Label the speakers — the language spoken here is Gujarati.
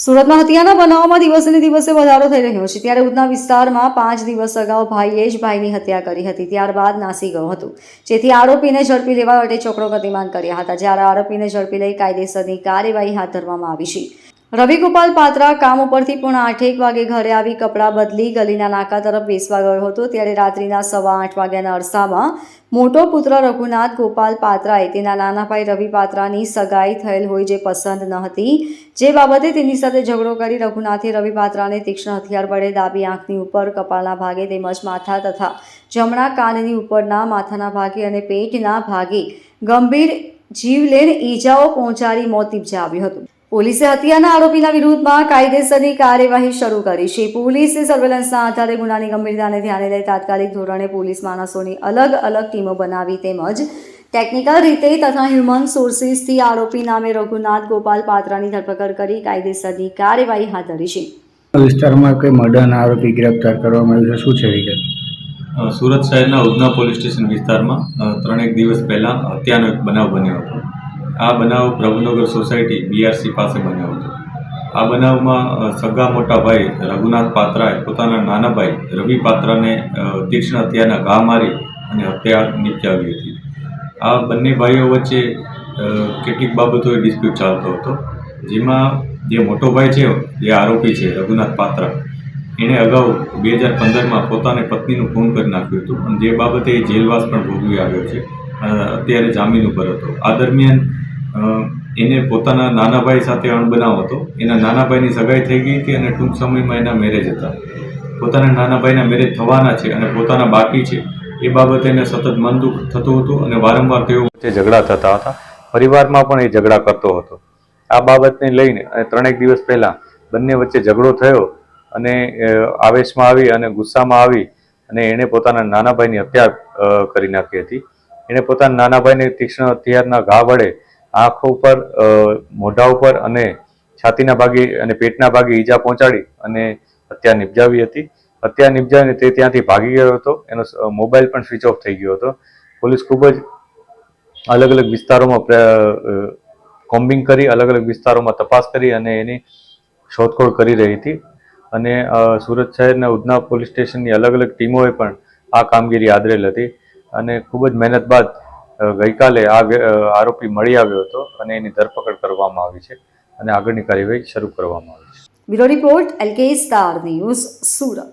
Speaker 1: સુરતમાં હત્યાના બનાવમાં દિવસે દિવસે વધારો થઈ રહ્યો છે ત્યારે ઉધના વિસ્તારમાં 5 દિવસ અગાઉ ભાઈએ જ ભાઈની હત્યા કરી હતી, ત્યારબાદ નાસી ગયું હતું, જેથી આરોપીને ઝડપી લેવા માટે ચોકડો ગતિમાન કર્યા હતા, જ્યારે આરોપીને ઝડપી લઈ કાયદેસરની કાર્યવાહી હાથ ધરવામાં આવી છે। રવિગોપાલ પાત્રા કામ ઉપરથી પોણા 8 વાગે ઘરે આવી કપડાં બદલી ગલીના નાકા તરફ બેસવા ગયો હતો, ત્યારે રાત્રિના 8:15 વાગ્યાના અરસામાં મોટો પુત્ર રઘુનાથ ગોપાલ પાત્રાએ તેના નાના ભાઈ રવિ પાત્રાની સગાઈ થયેલ હોય જે પસંદ ન હતી, જે બાબતે તેની સાથે ઝઘડો કરી રઘુનાથે રવિ પાત્રાને તીક્ષ્ણ હથિયાર વડે ડાબી આંખની ઉપર, કપાળના ભાગે તેમજ માથા તથા જમણા કાનની ઉપરના માથાના ભાગે અને પેટના ભાગે ગંભીર જીવલેણ ઈજાઓ પહોંચાડી મોત નિપજાવ્યું હતું। પોલીસે હત્યાના આરોપીના વિરુદ્ધમાં કાયદેસરની કાર્યવાહી શરૂ કરી છે। પોલીસે સર્વેલન્સના આધારે ગુનાની ગંભીરતાને ધ્યાને લઈ તાત્કાલિક ધોરણે પોલીસ માણસોની અલગ અલગ ટીમો બનાવી તેમજ ટેકનિકલ રીતે તથા હ્યુમન સોર્સિસથી આરોપી નામે રઘુનાથ ગોપાલ પાત્રાની ધરપકડ કરી કાયદેસરની કાર્યવાહી હાથ ધરી છે।
Speaker 2: વિસ્તારમાં કોઈ મર્ડરના આરોપી ગ્રેપ્તાર કરવામાં આવ્યો છે, શું છે વિગત?
Speaker 3: સુરત શહેરના ઉધના પોલીસ સ્ટેશન વિસ્તારમાં 3 દિવસ પહેલાં હત્યાનો એક બનાવ બન્યો હતો। આ બનાવ પ્રભુનગર સોસાયટી BRC પાસે બન્યો હતો। આ બનાવમાં સગા મોટા ભાઈ રઘુનાથ પાત્રાએ પોતાના નાના ભાઈ રવિ પાત્રાને તીક્ષ્ણ હથિયારના ઘા મારી અને હત્યા નિપજાવી હતી। આ બંને ભાઈઓ વચ્ચે કેટલીક બાબતોએ ડિસ્પ્યુટ ચાલતો હતો, જેમાં જે મોટો ભાઈ છે જે આરોપી છે રઘુનાથ પાત્રા, એણે અગાઉ 2015માં પોતાની પત્નીનું ખૂન કરી નાખ્યું હતું અને જે બાબતે એ જેલવાસ પણ ભોગવી આવ્યો છે, અત્યારે જામીન ઉપર હતો। આ દરમિયાન એને પોતાના નાના ભાઈ સાથે અણબનાવ હતો। એના નાના ભાઈની સગાઈ થઈ ગઈ હતી અને ટૂંક સમયમાં એના મેરેજ હતા। પોતાના નાના ભાઈના મેરેજ થવાના છે અને પોતાના બાકી છે એ બાબતે એને સતત મન દુઃખ થતું હતું અને વારંવાર તેઓ વચ્ચે ઝઘડા થતા હતા। પરિવારમાં પણ એ ઝઘડા કરતો હતો। આ બાબતને લઈને 3 દિવસ પહેલાં બંને વચ્ચે ઝઘડો થયો અને આવેશમાં આવી અને ગુસ્સામાં આવી અને એણે પોતાના નાના ભાઈની હત્યા કરી નાખી હતી। એણે પોતાના નાના ભાઈને તીક્ષ્ણ હથિયારના ઘા વડે આંખ ઉપર, મોઢા ઉપર અને છાતીના ભાગે અને પેટના ભાગે ઈજા પહોંચાડી અને હત્યા નિપજાવી હતી। હત્યા નિપજાવીને તે ત્યાંથી ભાગી ગયો હતો। એનો મોબાઈલ પણ સ્વિચ ઓફ થઈ ગયો હતો। પોલીસ ખૂબ જ અલગ અલગ વિસ્તારોમાં કોમ્બિંગ કરી, અલગ અલગ વિસ્તારોમાં તપાસ કરી અને એની શોધખોળ કરી રહી હતી અને સુરત શહેરના ઉધના પોલીસ સ્ટેશનની અલગ અલગ ટીમોએ પણ આ કામગીરી આદરેલ હતી અને ખૂબ જ મહેનત બાદ ગઈકાલે આ આરોપી મળી આવ્યો હતો અને એની ધરપકડ કરવામાં આવી છે અને આગળની કાર્યવાહી શરૂ કરવામાં આવી છે।
Speaker 1: Bureau report LK star news, Surat.